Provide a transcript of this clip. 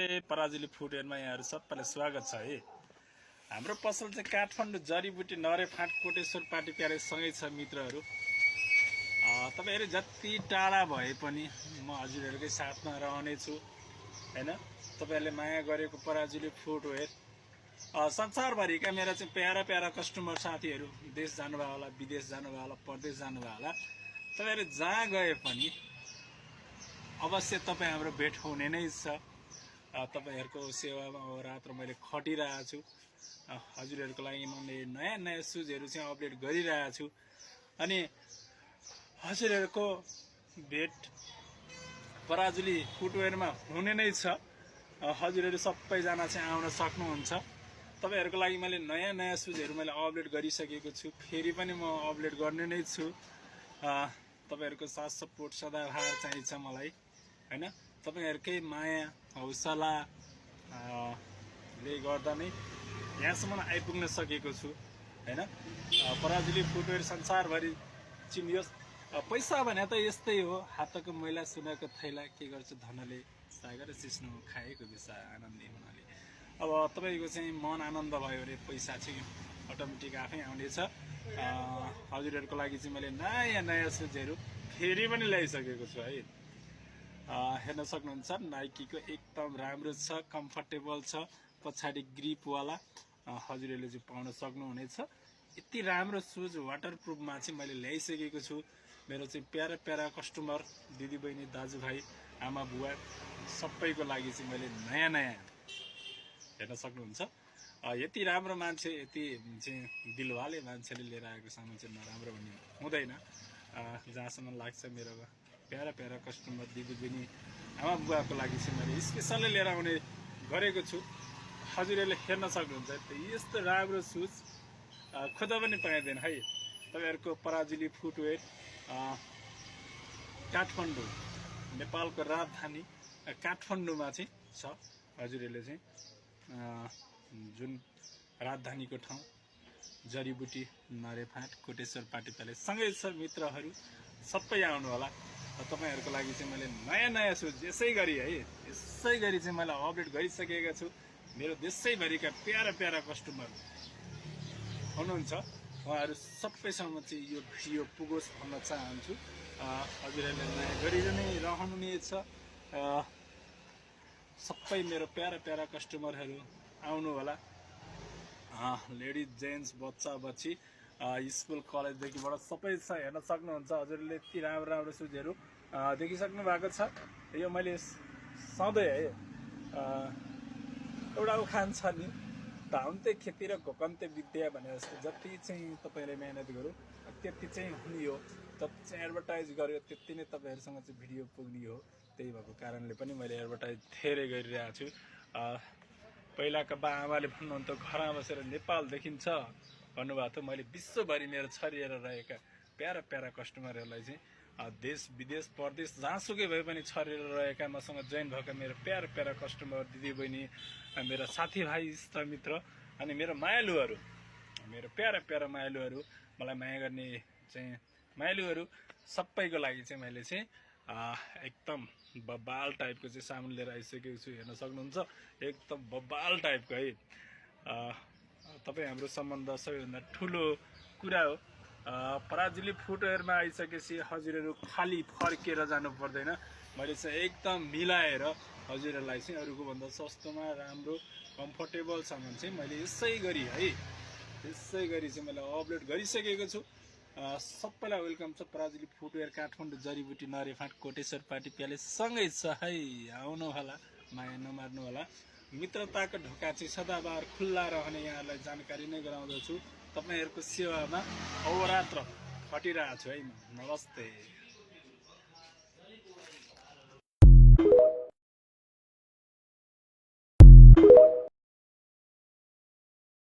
पराजुली फुटवेयरमा यहाँहरू सबैलाई स्वागत छ है। हाम्रो पसल चाहिँ काठमाडौँ जडीबुटी नरे फाँट कोटेश्वर पार्टी प्यारे सँगै छ मित्रहरू। तपाईहरु जति टाढा भए पनि म हजुरहरुकै साथमा रहनेछु हैन। तपाईहरुले माया गरेको पराजुली फुटवेयर संसारभरिका मेरा चाहिँ प्यारा प्यारा कस्टमर साथीहरु देश जानुभयो होला, विदेश जानुभयो होला, परदेश जानुभयो होला। तपाईहरु जहाँ गए पनि अवश्य तपाई हाम्रो भेट हुने नै छ। तपाईहरुको सेवामा रात्र मैले खटिरहेको छु। हजुरहरुको लागि मैले नयाँ नयाँ सुजहरु चाहिँ अपडेट गरिरहेको छु। अनि हजुरहरुको भेट पराजुली फुटवेयरमा हुने नै छ। हजुरहरु सबैजना चाहिँ आउन सक्नुहुन्छ। तपाईहरुको लागि मैले नयाँ नयाँ सुजहरु मैले अपडेट गरिसकेको छु। फेरि पनि म अपडेट गर्ने नै छु। तपाईहरुको साथ सपोर्ट सदाभार चाहिन्छ मलाई हैन। तपाईहरुकै माया हौसला ले गर्दा नै यहाँसम्म आइपुग्न सकेको छु हैन। पराजुली फुटवेयर संसारभरि चिनियोस्। पैसा भने त यस्तै हो, हातको मैला सुनको थैला के गर्छ धनले, सागर सिस्नो खाएको बेसा आनन्दी हुनाले। अब तपाईको चाहिँ मन आनन्द भयो भने पैसा चाहिँ अटोमेटिक आफै आउनेछ। हजुरहरुको लागि चाहिँ मैले नयाँ नयाँ सुजहरु फेरि पनि ल्याइसकेको छु है। हेर्न सक्नुहुन्छ नाइकीको एकदम राम्रो छ, कम्फर्टेबल छ, पछाडी ग्रिप वाला हजुरहरुले चाहिँ पाउन सक्नुहुनेछ। यति राम्रो सुज वाटरप्रुफमा चाहिँ मैले ल्याइसकेको छु। मेरो चाहिँ प्यारा प्यारा कस्टमर दिदीबहिनी दाजुभाइ आमा बुवा सबैको लागि चाहिँ मैले नयाँ नयाँ हेर्न सक्नुहुन्छ। यति राम्रो मान्छे, यति चाहिँ दिलवाले मान्छेले लिएर आएको सामान चाहिँ नराम्रो भन्ने हुँदैन। जहाँसम्म लाग्छ मेरो प्यारा प्यारा कस्टमर दिदीबहिनी आमा बुवाको लागि चाहिँ मैले स्पेसली लिएर आउने गरेको छु। हजुरहरुले हेर्न सक्नुहुन्छ यस्तो राम्रो सुज खोज्दा पनि पाइँदैन है। तपाईहरुको पराजुली फुटवेयर काठमाडौँ नेपालको राजधानी काठमाडौँमा चाहिँ छ। हजुरहरुले चाहिँ जुन राजधानीको ठाउँ जडीबुटी नरेफाँट कोटेश्वर पार्टी प्यालेस सँगै छ। मित्रहरू सबै आउनु होला। तपाईहरुको लागि चाहिँ मैले नयाँ नयाँ सुज यसै गरी चाहिँ मैले अपडेट गरिसकेको छु। मेरो देशैभरिका प्यारा प्यारा कस्टमर हुनुहुन्छ, उहाँहरू सबैसम्म चाहिँ यो भिडियो पुगोस् भन्न चाहन्छु। हजुरहरुले माया गरिरहनु रहनुहुनेछ। सबै मेरो प्यारा प्यारा कस्टमरहरू आउनु होला। लेडिज जेन्ट्स बच्चा बच्ची स्कुल कलेजदेखिबाट सबै छ। हेर्न सक्नुहुन्छ हजुरले यति राम्रो राम्रो सुजहरु देखिसक्नु भएको छ। यो मैले सधैँ है एउटा उखान छ नि, धाउन्ते खेती र घोकन्ते विद्या भने जस्तो जति चाहिँ तपाईले मेहनत गर्यो त्यति चाहिँ हुने हो। जति चाहिँ एडभर्टाइज गर्यो त्यति नै तपाईहरुसँग चाहिँ भिडियो पुग्ने हो। त्यही भएको कारणले पनि मैले एडभर्टाइज धेरै गरिरहेको छु। पहिलाका बा आमाले भन्नुहुन्थ्यो घरमा बसेर नेपाल देखिन्छ भन्नुभएको थियो। मैले विश्वभरि मेरो छरिएर रहेका प्यारा प्यारा कस्टमरहरूलाई चाहिँ देश विदेश परदेश जहाँसुकै भए पनि छरिएर रहेका मसँग जोइन भएका मेरो प्यारा प्यारा कस्टमर दिदीबहिनी, मेरा साथीभाइ इष्टमित्र अनि मेरो मायालुहरू, मेरो प्यारा प्यारा मायालुहरू, मलाई माया गर्ने चाहिँ मायालुहरू सबैको लागि चाहिँ मैले चाहिँ एकदम बब्बाल टाइपको चाहिँ सामान लिएर आइसकेको छु। हेर्न सक्नुहुन्छ एकदम बब्बाल टाइपको है। तपाई हाम्रो सम्बन्ध सबैभन्दा ठुलो कुरा हो। पराजुली फुटवेयरमा आइसकेपछि हजुरहरू खाली फर्केर जानु पर्दैन। मैले चाहिँ एकदम मिलाएर हजुरहरूलाई चाहिँ अरूको भन्दा सस्तोमा राम्रो कम्फर्टेबल सामान चाहिँ मैले यसै गरी चाहिँ मैले अपलोड गरिसकेको छु। सबैलाई वेलकम छ। पराजुली फुटवेयर काठमाडौँ जडीबुटी नरेफाँट कोटेश्वर पार्टी प्यालेस सँगै छ है। आउनु होला, माया नमार्नु होला। मित्रताको ढोका चाहिँ सदाबार खुल्ला रहने यहाँलाई जानकारी नै गराउँदछु। तपाईहरुको सेवामा अहोरात्र खटिरहेको छु है म। नमस्ते।